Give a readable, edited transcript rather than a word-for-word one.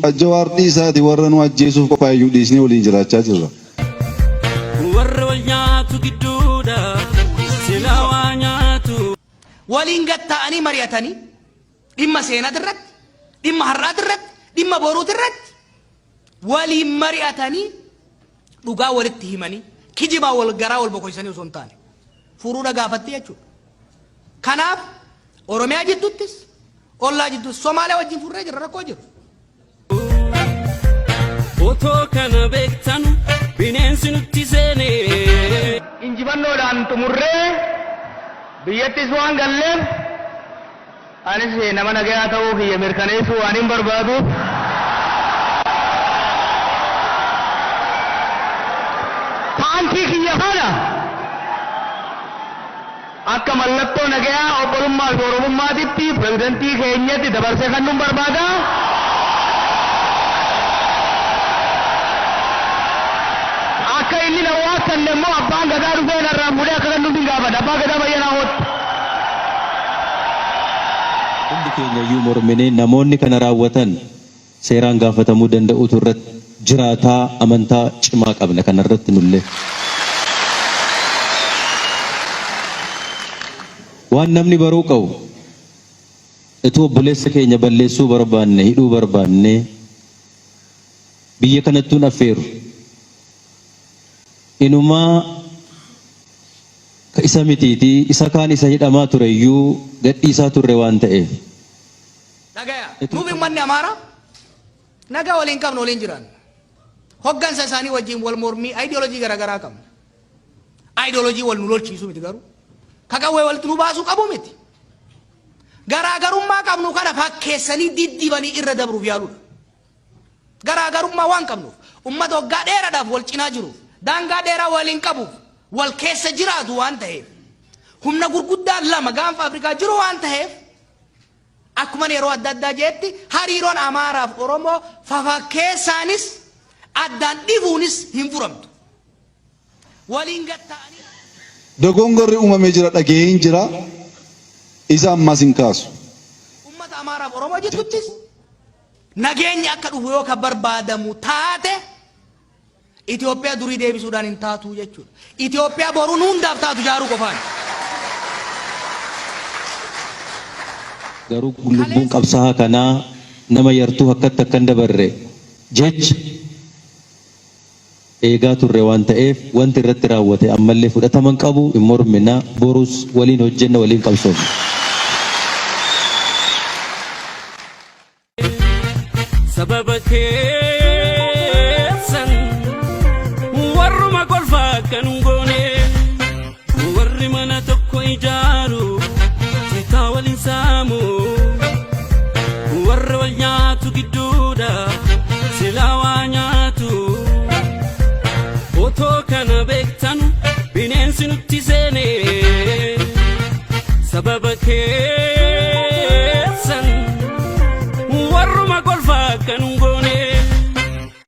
Jawaartii isaati warra nu ajjeesuuf qophaa'e dhiisnee waliin jiraachaa jirra. Warra wal nyaatu gidduudha silaa waa nyaatu. Waliin gatta'anii mari'atanii dhimma seenaa irratti, dhimma har'aa irratti, dhimma boruu irratti waliin mari'atanii dhugaa walitti himanii kijibaa wal garaa wal boqoysanii osoo hin taane furuudha gaafatti jechuudha. Kanaaf Oromiyaa jidduttis ollaa jidduttis Somaaliyaa wajjin furree jira rakkoo jiru. Otoo kana beektanu bineensi nutti seenee injifannoodhaan xumurree biyyattis waan galleef anis nama nagayaa ta'uu kiyya mirkaneessuu waan hin barbaadu. Paantii kiyya kana akka mallattoo nagayaa obbolummaa fi oromummaatitti pirezidantii keenyatti dabarsee kan nun barbaada. Akka inni na waakanne immoo abbaan gadaa dhufee narraa mudee akka kan nuti gaafadha. Abbaa gadaa bayyanaa hooti. Hundi keenya iyyuu morminee namoonni kana raawwatan seeraan gaafatamuu danda'utu irratti jiraataa amantaa cimaa qabna kanarratti nullee. Waan namni baruu qabu itti obboleessa keenya balleessuu barbaanne hidhuu barbaanne biyya kanattuun affeeru. Inumaa ka isa mitiiti isa kaan isa hidhamaa ture iyyuu gadhiisaa turre waan ta'eef. Nagaya nuuf uummanni Amaaraa nagaa waliin qabnu waliin jiran hoggansa isaanii wajjin wal mormii ayidiyoolojii garaagaraa qabna. Ayidiyoolojii wal nu lolchiisu miti garuu kakawwee walitti nu baasuu qabu miti. Garaagarummaa qabnu kana fakkeessanii diddibanii irra dabruuf yaaluudha. Garaagarummaa waan qabnuuf uummata waggaa dheeraadhaaf wal cinaa jiruuf daangaa dheeraa waliin qabuuf wal keessa jiraatu waan ta'eef humna gurguddaan lama gaanfa Afrikaa jiru waan ta'eef akkuma yeroo adda addaa jeetti hariiroon Amaaraaf Oromoo fafakkeessaanis addaan dhibuunis hin furamtu. Waliin gatta'anii Dogongorri uumamee jira dhageen jira isa ammas hin kaasu. Uummata Amaaraaf Oromoo jettuttis nageenyi akka dhufu yoo ka barbaadamu taate Itoophiyaa durii deebisuudhaan hin taatu jechuudha. Itoophiyaa boruun hundaaf taatu jaaruu qofaan. Garuu lubbuun qabsaa'aa kanaa nama yartuu akkatti akkan dabarre jecha eegaa turre waan ta'eef wanti irratti raawwate ammallee fudhataman qabu hin mormina borus waliin hojjenna waliin qabsoomna. sababa keessan warruma golfaa kan goone warri mana tokko ijaaru sitaa waliin saamu warra wal nyaatu gidduudha silaa waa nyaatu. Otoo kana beektanu bineensi nutti seenee sababa keessan warruma golfaa kan goone.